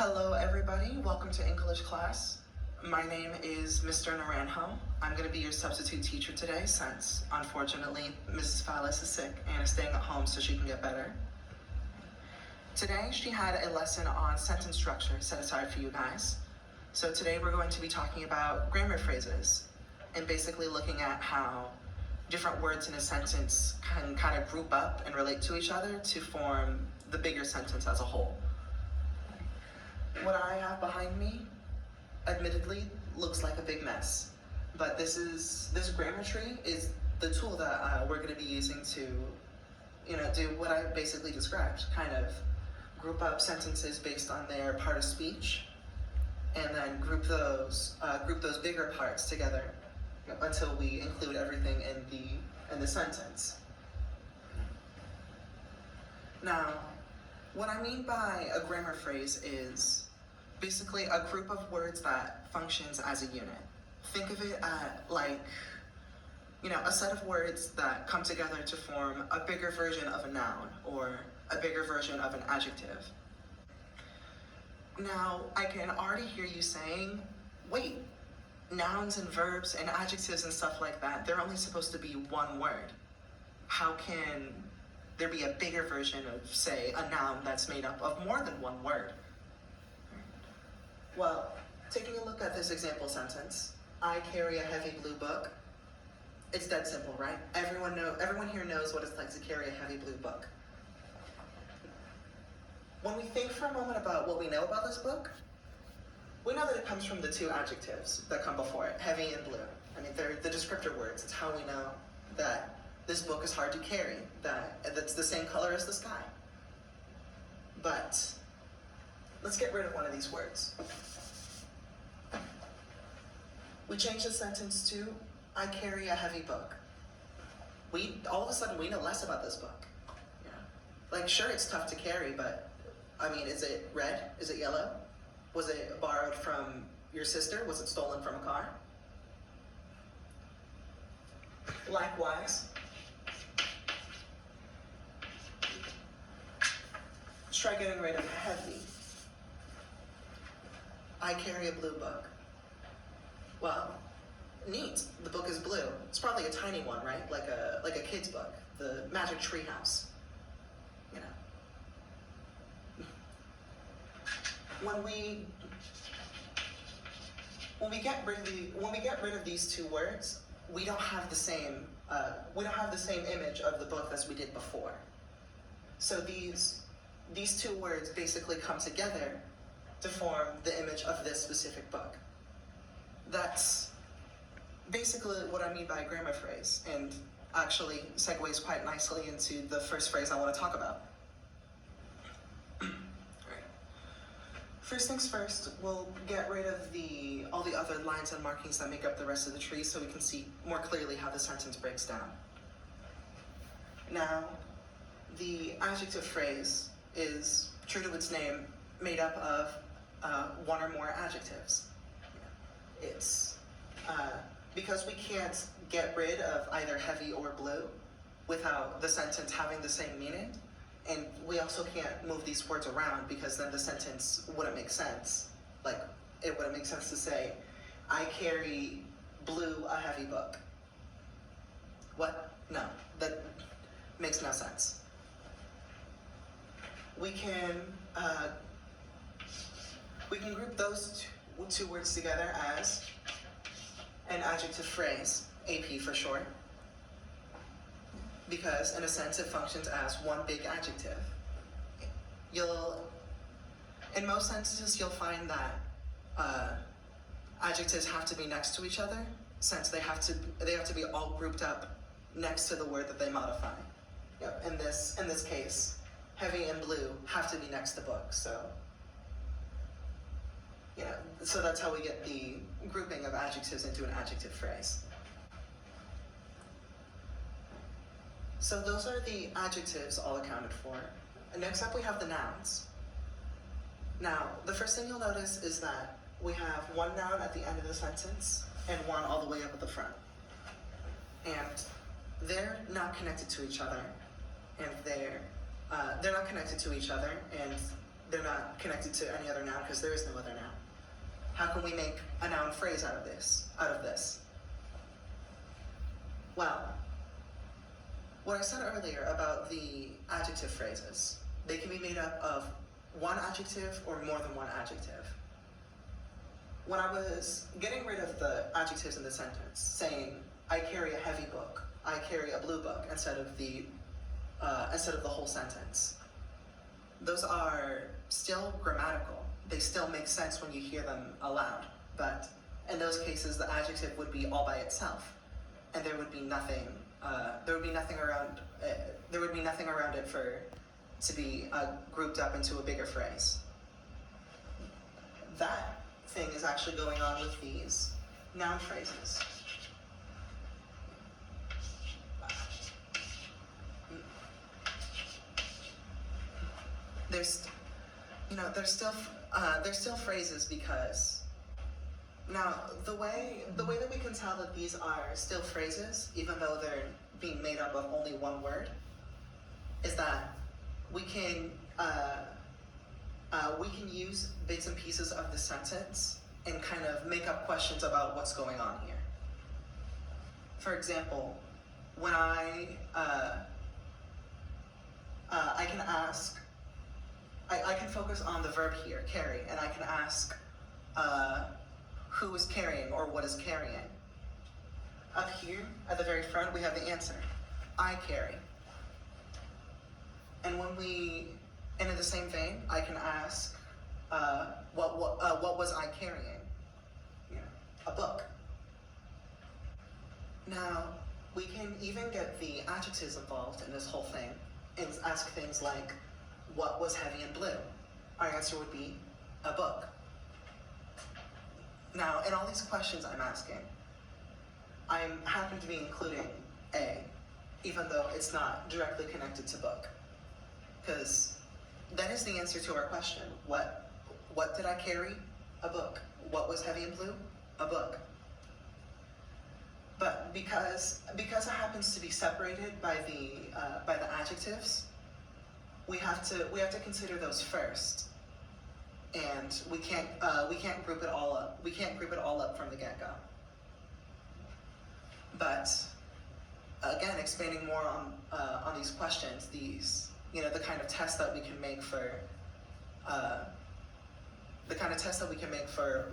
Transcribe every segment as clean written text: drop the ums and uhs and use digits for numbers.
Hello everybody, welcome to English class. My name is Mr. Naranjo. I'm going to be your substitute teacher today since, unfortunately, Mrs. Fallis is sick and is staying at home so she can get better. Today she had a lesson on sentence structure set aside for you guys. So today we're going to be talking about grammar phrases and basically looking at how different words in a sentence can kind of group up and relate to each other to form the bigger sentence as a whole. What I have behind me, admittedly, looks like a big mess. But this grammar tree is the tool that we're going to be using to, do what I basically described, kind of group up sentences based on their part of speech, and then group those bigger parts together until we include everything in the sentence. Now, what I mean by a grammar phrase is basically a group of words that functions as a unit. Think of it like, a set of words that come together to form a bigger version of a noun or a bigger version of an adjective. Now, I can already hear you saying, wait, nouns and verbs and adjectives and stuff like that, they're only supposed to be one word. How can there be a bigger version of, say, a noun that's made up of more than one word? Well, taking a look at this example sentence, I carry a heavy blue book. It's dead simple, right? Everyone here knows what it's like to carry a heavy blue book. When we think for a moment about what we know about this book, we know that it comes from the two adjectives that come before it, heavy and blue. I mean, they're the descriptor words. It's how we know that this book is hard to carry, that's the same color as the sky. But let's get rid of one of these words. We change the sentence to, I carry a heavy book. All of a sudden, we know less about this book. Like, sure, it's tough to carry, but, is it red? Is it yellow? Was it borrowed from your sister? Was it stolen from a car? Likewise, let's try getting rid of heavy. I carry a blue book. Well, neat. The book is blue. It's probably a tiny one, right? Like a kid's book, the Magic Tree House. When we get rid of these two words, we don't have the same image of the book as we did before. So these two words basically come together to form the image of this specific book. That's basically what I mean by a grammar phrase, and actually segues quite nicely into the first phrase I want to talk about. First things first, we'll get rid of all the other lines and markings that make up the rest of the tree so we can see more clearly how the sentence breaks down. Now, the adjective phrase is, true to its name, made up of one or more adjectives. It's because we can't get rid of either heavy or blue without the sentence having the same meaning. And we also can't move these words around because then the sentence wouldn't make sense. Like, it wouldn't make sense to say, I carry blue a heavy book. What? No, that makes no sense. We can group those two words together as an adjective phrase, AP for short, because in a sense it functions as one big adjective. In most sentences you'll find that adjectives have to be next to each other, since they have to be all grouped up next to the word that they modify. Yep. In this case, heavy and blue have to be next to book, so that's how we get the grouping of adjectives into an adjective phrase. So those are the adjectives all accounted for. And next up we have the nouns. Now, the first thing you'll notice is that we have one noun at the end of the sentence and one all the way up at the front. And they're not connected to each other, and they're not connected to each other, and they're not connected to any other noun because there is no other noun. How can we make a noun phrase out of this? Well, what I said earlier about the adjective phrases, they can be made up of one adjective or more than one adjective. When I was getting rid of the adjectives in the sentence, saying, I carry a heavy book, I carry a blue book, instead of the whole sentence, those are still grammatical. They still make sense when you hear them aloud, but in those cases, the adjective would be all by itself, and there would be nothing around it to be grouped up into a bigger phrase. That thing is actually going on with these noun phrases. There's still phrases because now the way that we can tell that these are still phrases, even though they're being made up of only one word, is that we can use bits and pieces of the sentence and kind of make up questions about what's going on here. For example, when I can focus on the verb here, carry, and I can ask who is carrying or what is carrying. Up here at the very front, we have the answer, I carry. And in the same vein, I can ask, what was I carrying? A book. Now, we can even get the adjectives involved in this whole thing and ask things like, what was heavy and blue? Our answer would be a book. Now, in all these questions I'm asking, I happen to be including A, even though it's not directly connected to book. Because that is the answer to our question. What did I carry? A book. What was heavy and blue? A book. But because it happens to be separated by the adjectives, we have to consider those first, and we can't group it all up. We can't group it all up from the get-go. But again, expanding more on these questions, the kind of tests that we can make for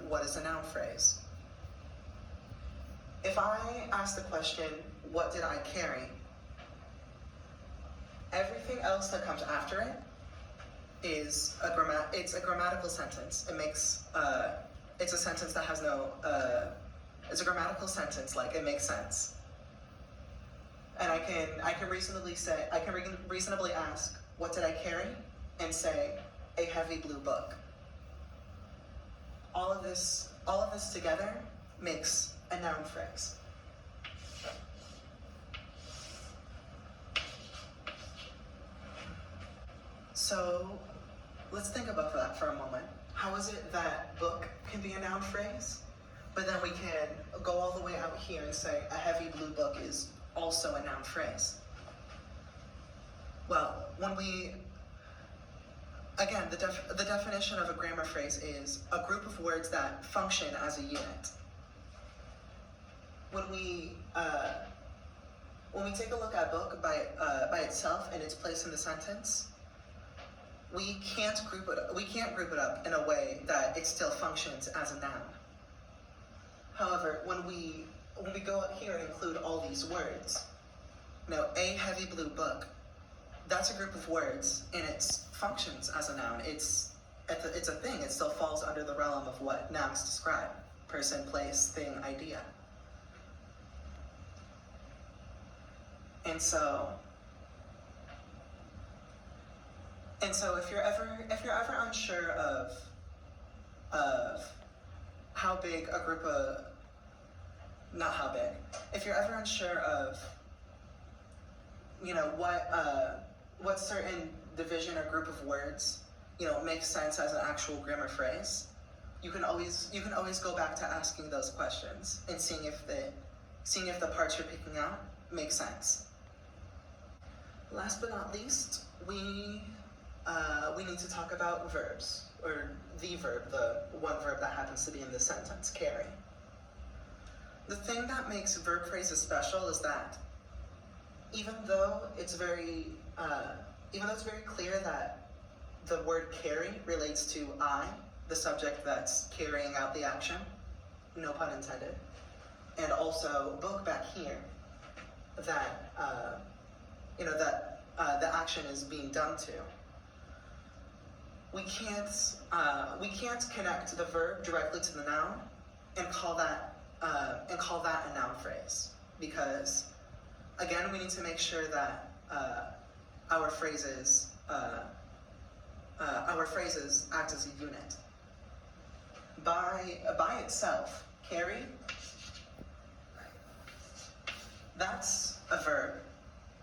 what is a noun phrase. If I ask the question, what did I carry? Everything else that comes after it is it's a grammatical sentence. It's a sentence that has no, it's a grammatical sentence, like it makes sense. And I can reasonably ask, what did I carry? And say, a heavy blue book. All of this together makes a noun phrase. So let's think about that for a moment. How is it that book can be a noun phrase, but then we can go all the way out here and say a heavy blue book is also a noun phrase? Well, the definition of a grammar phrase is a group of words that function as a unit. When we take a look at book by itself and its place in the sentence, we can't group it up in a way that it still functions as a noun. However, when we go up here and include all these words, a heavy blue book, that's a group of words and it functions as a noun. It's a thing. It still falls under the realm of what nouns describe: person, place, thing, idea. And so if you're ever unsure of how big a group of, not how big, if you're ever unsure of what certain division or group of words makes sense as an actual grammar phrase, you can always go back to asking those questions and seeing if the parts you're picking out make sense. Last but not least, we we need to talk about verbs, or the verb, the one verb that happens to be in this sentence, carry. The thing that makes verb phrases special is that even though it's very clear that the word carry relates to I, the subject that's carrying out the action, no pun intended, and also book back here, that the action is being done to. We can't connect the verb directly to the noun and call that a noun phrase, because again we need to make sure that our phrases act as a unit. By itself, carry, that's a verb,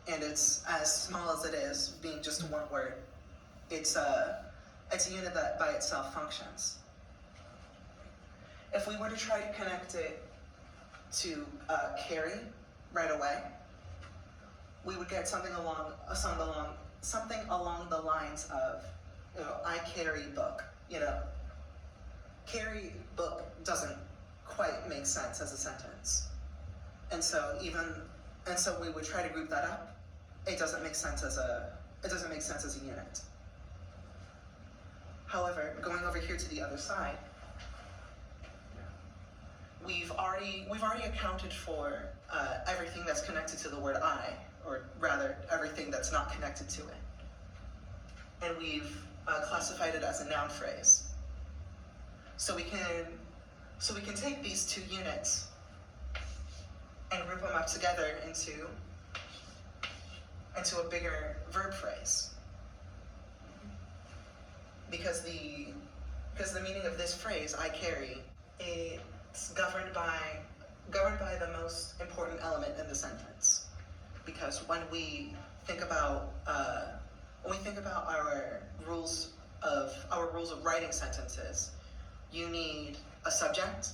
and it's as small as it is, being just one word. It's a unit that by itself functions. If we were to try to connect it to carry right away, we would get something along the lines of, I carry book. Carry book doesn't quite make sense as a sentence, and so we would try to group that up. It doesn't make sense as a unit. However, going over here to the other side, we've already accounted for everything that's connected to the word I, or rather, everything that's not connected to it, and we've classified it as a noun phrase. So we can take these two units and group them up together into a bigger verb phrase. Because the meaning of this phrase, I carry, it's governed by the most important element in the sentence. Because when we think about our rules of writing sentences, you need a subject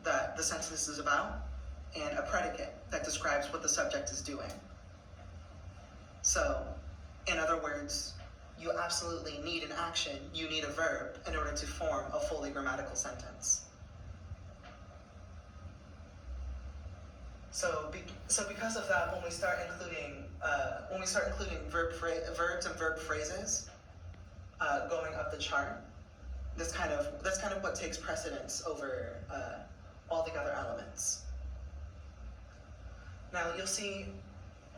that the sentence is about, and a predicate that describes what the subject is doing. So, in other words, you absolutely need an action, you need a verb in order to form a fully grammatical sentence. So because of that, when we start including verbs and verb phrases going up the chart, that's kind of what takes precedence over all the other elements. Now you'll see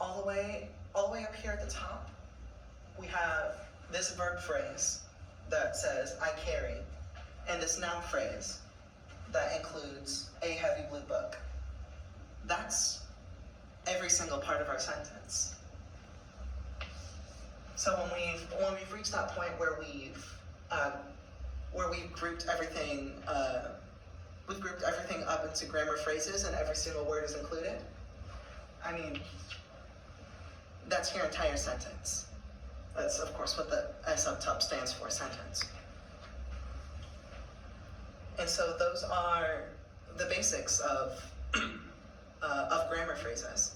all the way up here at the top, we have this verb phrase that says I carry, and this noun phrase that includes a heavy blue book. That's every single part of our sentence. So when we've reached that point where we've grouped everything up into grammar phrases and every single word is included, I mean, that's your entire sentence. That's of course what the S up top stands for, sentence. And so those are the basics of grammar phrases.